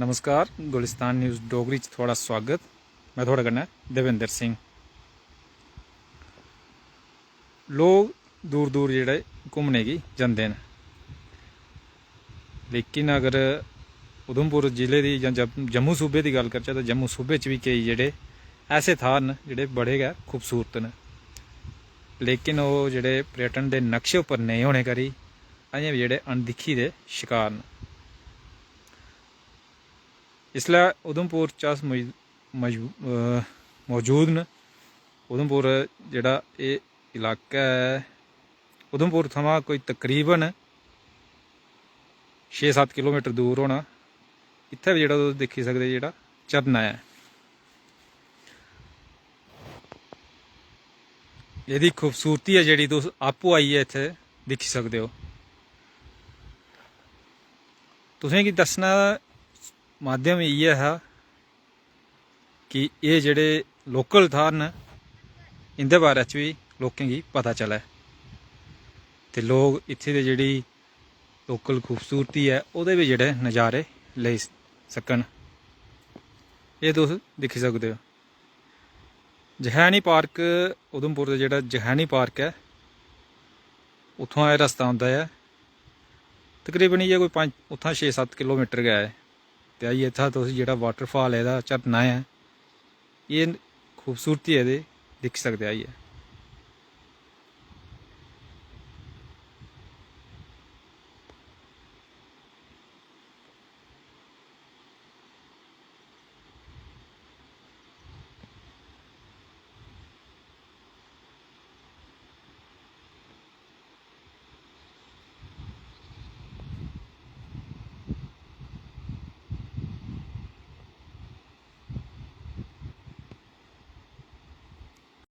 नमस्कार, गुलिस्तान न्यूज़ डोगरी च थोड़ा स्वागत। मैं थोड़े कन्नै देवेंद्र सिंह। लोग दूर दूर जेह्ड़े घूमने गी जंदे न, लेकिन अगर उधमपुर जिले दी जां जम्मू सूबे दी गल्ल करचै तां जम्मू सूबे च भी केईं जेह्ड़े ऐसे थाह्र न जेह्ड़े बड़े गै खूबसूरत न, लेकिन ओह् जेह्ड़े पर्यटन दे नक्शे उप्पर नेईं होने करी अजें बी जेह्ड़े अनदिक्खी दे शिकार न। इसलै उधमपुर च अस मौजूद न। उधमपुर जेह्ड़ा एह् इलाका ऐ, उधमपुर थमां कोई तकरीबन 6-7 किलोमीटर दूर होना। इत्थै बी जेह्ड़ा तुस दिक्खी सकदे जेह्ड़ा झरना ऐ, एह्दी खूबसूरती ऐ जेह्ड़ी तुस आपूं आइयै इत्थै दिक्खी सकदे हो। तुसेंगी दस्सना माध्यम इ'यै हा कि एह् जेह्ड़े लोकल थाह्र न इं'दे बारे च बी लोकें गी पता चलै ते लोग इत्थै दी जेह्ड़ी लोकल खूबसूरती ऐ ओह्दे बी जेह्ड़े नज़ारे लेई सकन। एह् तुस दिक्खी सकदे हो। जखैनी पार्क, उधमपुर दा जेह्ड़ा जखैनी पार्क ऐ, उत्थुआं एह् रस्ता औंदा ऐ तकरीबन इ'यै कोई उत्थां 6-7 किलोमीटर गै ऐ। ते आइयै इत्थां तुस जेह्ड़ा वाटरफॉल एह्दा झरना ऐ, एह् खूबसूरती एह्दी दिक्खी सकदे आइयै।